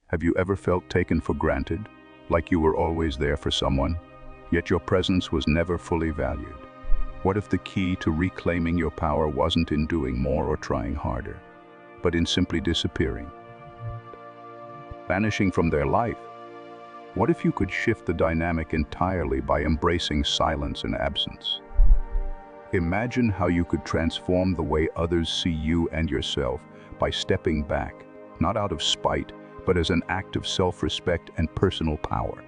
Have you ever felt taken for granted, like you were always there for someone, yet your presence was never fully valued? What if the key to reclaiming your power wasn't in doing more or trying harder, but in simply disappearing, vanishing from their life? What if you could shift the dynamic entirely by embracing silence and absence? Imagine how you could transform the way others see you and yourself by stepping back, not out of spite, but as an act of self-respect and personal power.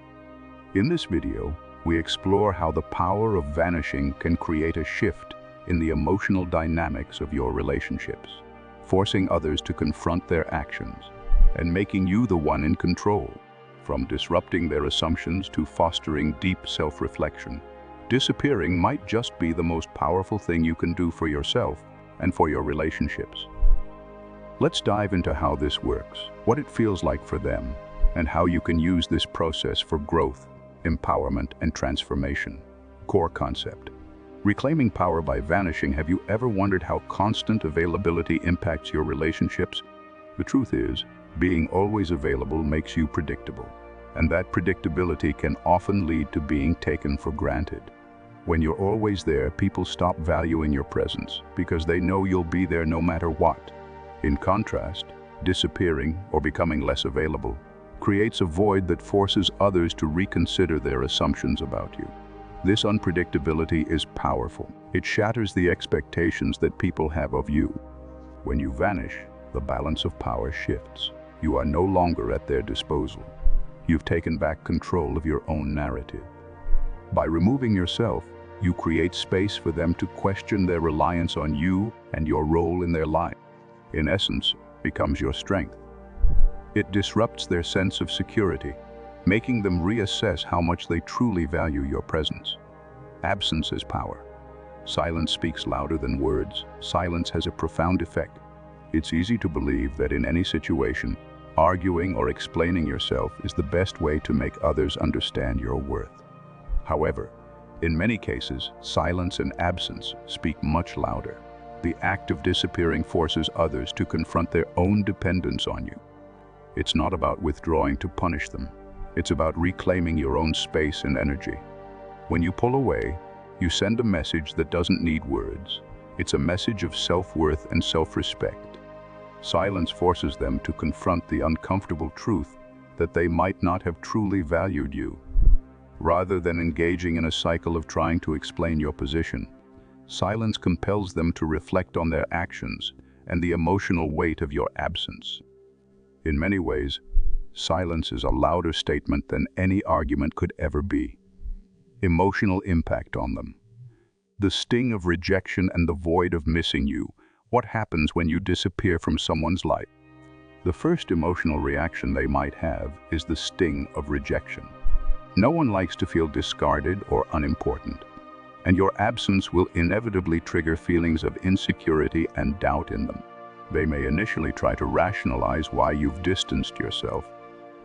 In this video, we explore how the power of vanishing can create a shift in the emotional dynamics of your relationships, forcing others to confront their actions and making you the one in control. From disrupting their assumptions to fostering deep self-reflection, disappearing might just be the most powerful thing you can do for yourself and for your relationships. Let's dive into how this works, what it feels like for them, and how you can use this process for growth, empowerment, and transformation. Core concept. Reclaiming power by vanishing. Have you ever wondered how constant availability impacts your relationships? The truth is, being always available makes you predictable, and that predictability can often lead to being taken for granted. When you're always there, people stop valuing your presence because they know you'll be there no matter what. In contrast, disappearing or becoming less available creates a void that forces others to reconsider their assumptions about you. This unpredictability is powerful. It shatters the expectations that people have of you. When you vanish, the balance of power shifts. You are no longer at their disposal. You've taken back control of your own narrative. By removing yourself, you create space for them to question their reliance on you and your role in their life. In essence, becomes your strength. It disrupts their sense of security, making them reassess how much they truly value your presence. Absence is power. Silence speaks louder than words. Silence has a profound effect. It's easy to believe that in any situation, arguing or explaining yourself is the best way to make others understand your worth. However, in many cases, silence and absence speak much louder. The act of disappearing forces others to confront their own dependence on you. It's not about withdrawing to punish them. It's about reclaiming your own space and energy. When you pull away, you send a message that doesn't need words. It's a message of self-worth and self-respect. Silence forces them to confront the uncomfortable truth that they might not have truly valued you. Rather than engaging in a cycle of trying to explain your position, silence compels them to reflect on their actions and the emotional weight of your absence. In many ways, silence is a louder statement than any argument could ever be. Emotional impact on them. The sting of rejection and the void of missing you. What happens when you disappear from someone's life? The first emotional reaction they might have is the sting of rejection. No one likes to feel discarded or unimportant, and your absence will inevitably trigger feelings of insecurity and doubt in them. They may initially try to rationalize why you've distanced yourself,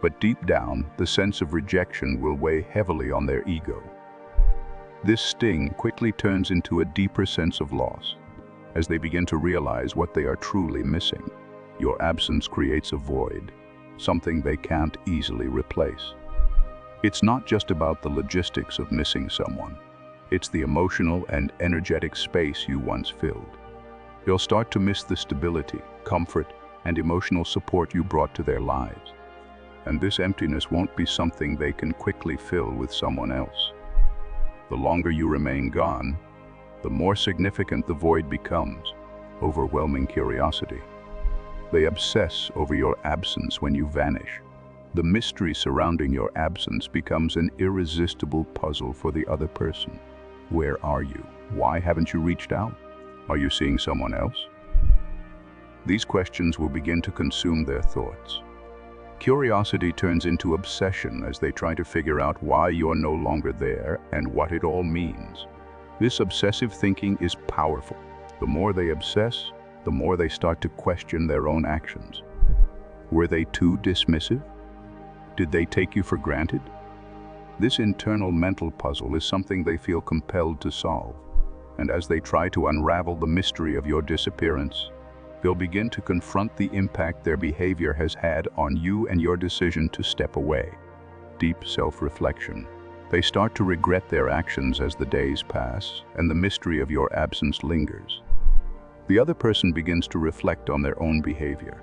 but deep down, the sense of rejection will weigh heavily on their ego. This sting quickly turns into a deeper sense of loss, as they begin to realize what they are truly missing. Your absence creates a void, something they can't easily replace. It's not just about the logistics of missing someone. It's the emotional and energetic space you once filled. You'll start to miss the stability, comfort, and emotional support you brought to their lives. And this emptiness won't be something they can quickly fill with someone else. The longer you remain gone, the more significant the void becomes. Overwhelming curiosity. They obsess over your absence when you vanish. The mystery surrounding your absence becomes an irresistible puzzle for the other person. Where are you? Why haven't you reached out? Are you seeing someone else? These questions will begin to consume their thoughts. Curiosity turns into obsession as they try to figure out why you're no longer there and what it all means. This obsessive thinking is powerful. The more they obsess, the more they start to question their own actions. Were they too dismissive? Did they take you for granted? This internal mental puzzle is something they feel compelled to solve. And as they try to unravel the mystery of your disappearance, They'll begin to confront the impact their behavior has had on you and your decision to step away. Deep self-reflection. They start to regret their actions as the days pass and the mystery of your absence lingers. The other person begins to reflect on their own behavior.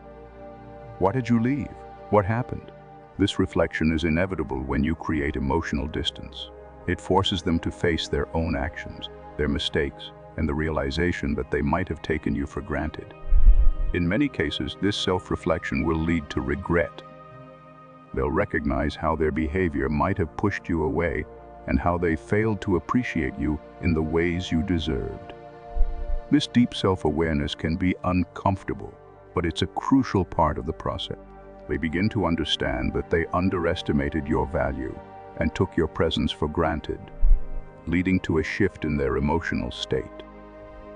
Why did you leave? What happened? This reflection is inevitable when you create emotional distance. It forces them to face their own actions, their mistakes, and the realization that they might have taken you for granted. In many cases, this self-reflection will lead to regret. They'll recognize how their behavior might have pushed you away and how they failed to appreciate you in the ways you deserved. This deep self-awareness can be uncomfortable, but it's a crucial part of the process. They begin to understand that they underestimated your value and took your presence for granted, leading to a shift in their emotional state.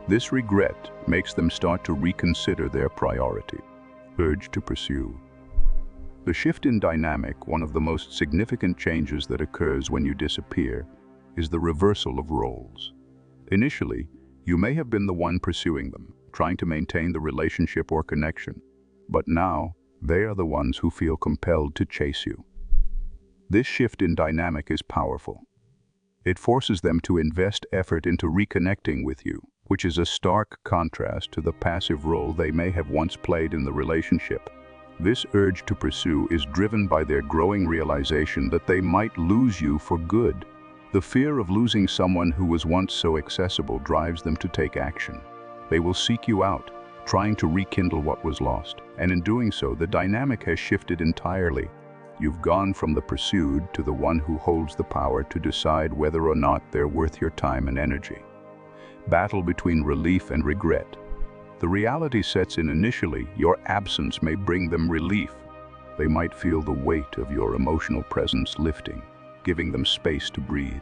This regret makes them start to reconsider their priority, urge to pursue. The shift in dynamic, one of the most significant changes that occurs when you disappear, is the reversal of roles. Initially, you may have been the one pursuing them, trying to maintain the relationship or connection, but now they are the ones who feel compelled to chase you. This shift in dynamic is powerful. It forces them to invest effort into reconnecting with you, which is a stark contrast to the passive role they may have once played in the relationship. This urge to pursue is driven by their growing realization that they might lose you for good. The fear of losing someone who was once so accessible drives them to take action. They will seek you out, trying to rekindle what was lost, and in doing so, the dynamic has shifted entirely. You've gone from the pursued to the one who holds the power to decide whether or not they're worth your time and energy. Battle between relief and regret. The reality sets in initially. Your absence may bring them relief. They might feel the weight of your emotional presence lifting, giving them space to breathe.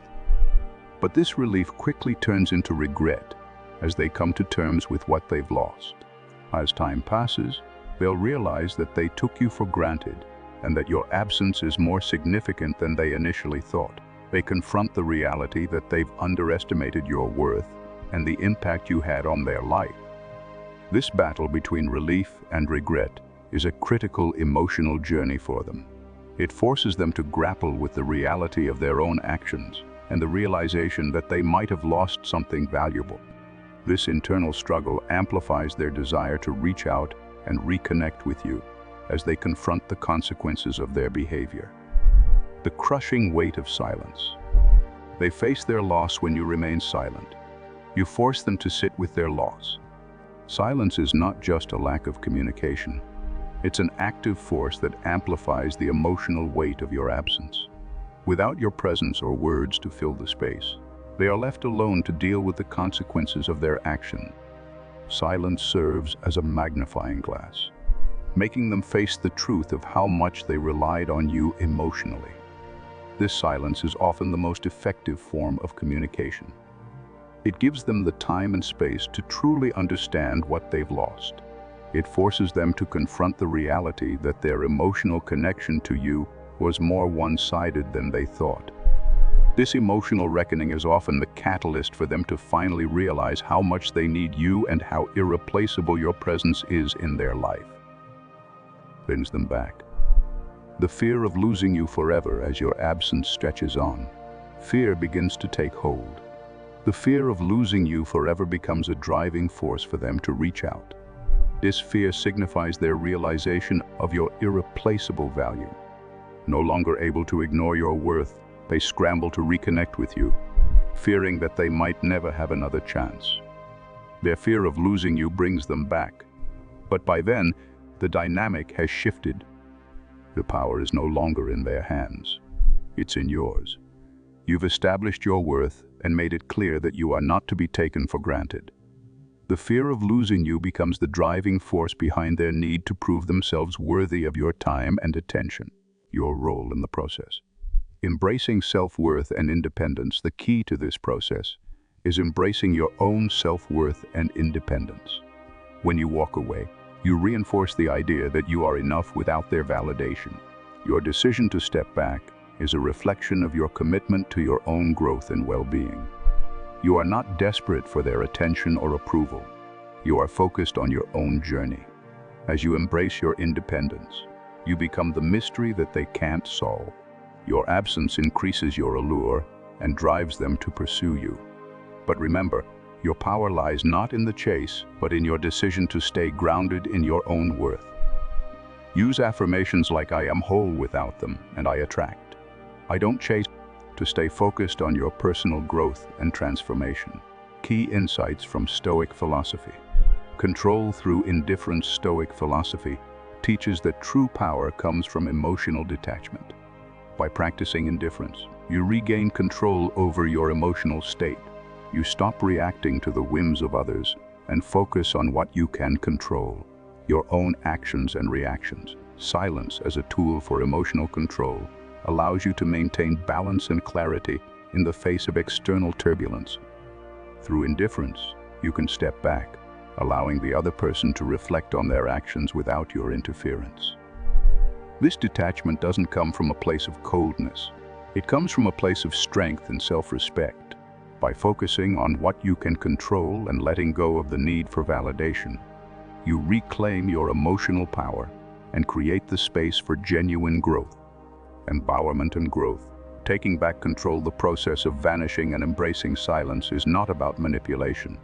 But this relief quickly turns into regret as they come to terms with what they've lost. As time passes, they'll realize that they took you for granted and that your absence is more significant than they initially thought. They confront the reality that they've underestimated your worth and the impact you had on their life. This battle between relief and regret is a critical emotional journey for them. It forces them to grapple with the reality of their own actions and the realization that they might have lost something valuable. This internal struggle amplifies their desire to reach out and reconnect with you as they confront the consequences of their behavior. The crushing weight of silence. They face their loss when you remain silent. You force them to sit with their loss. Silence is not just a lack of communication. It's an active force that amplifies the emotional weight of your absence. Without your presence or words to fill the space, they are left alone to deal with the consequences of their action. Silence serves as a magnifying glass, making them face the truth of how much they relied on you emotionally. This silence is often the most effective form of communication. It gives them the time and space to truly understand what they've lost. It forces them to confront the reality that their emotional connection to you was more one-sided than they thought. This emotional reckoning is often the catalyst for them to finally realize how much they need you and how irreplaceable your presence is in their life. Brings them back. The fear of losing you forever as your absence stretches on. Fear begins to take hold. The fear of losing you forever becomes a driving force for them to reach out. This fear signifies their realization of your irreplaceable value. No longer able to ignore your worth, they scramble to reconnect with you, fearing that they might never have another chance. Their fear of losing you brings them back. But by then, the dynamic has shifted. The power is no longer in their hands. It's in yours. You've established your worth and made it clear that you are not to be taken for granted. The fear of losing you becomes the driving force behind their need to prove themselves worthy of your time and attention, your role in the process. Embracing self-worth and independence, the key to this process is embracing your own self-worth and independence. When you walk away, you reinforce the idea that you are enough without their validation. Your decision to step back is a reflection of your commitment to your own growth and well-being. You are not desperate for their attention or approval. You are focused on your own journey. As you embrace your independence, you become the mystery that they can't solve. Your absence increases your allure and drives them to pursue you. But remember, your power lies not in the chase, but in your decision to stay grounded in your own worth. Use affirmations like "I am whole without them, and I attract." "I don't chase," to stay focused on your personal growth and transformation. Key insights from Stoic philosophy. Control through indifference. Stoic philosophy teaches that true power comes from emotional detachment. By practicing indifference, you regain control over your emotional state. You stop reacting to the whims of others and focus on what you can control, your own actions and reactions. Silence as a tool for emotional control allows you to maintain balance and clarity in the face of external turbulence. Through indifference, you can step back, allowing the other person to reflect on their actions without your interference. This detachment doesn't come from a place of coldness. It comes from a place of strength and self-respect. By focusing on what you can control and letting go of the need for validation, you reclaim your emotional power and create the space for genuine growth. Empowerment and growth. Taking back control. The process of vanishing and embracing silence is not about manipulation.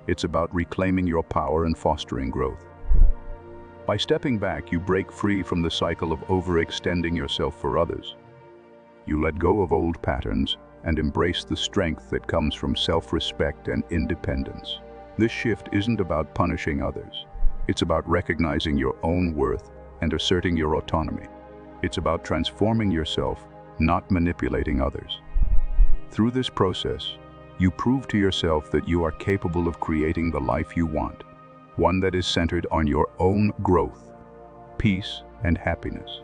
It's about reclaiming your power and fostering growth. By stepping back, you break free from the cycle of overextending yourself for others. You let go of old patterns and embrace the strength that comes from self-respect and independence. This shift isn't about punishing others. It's about recognizing your own worth and asserting your autonomy. It's about transforming yourself, not manipulating others. Through this process, you prove to yourself that you are capable of creating the life you want, one that is centered on your own growth, peace, and happiness.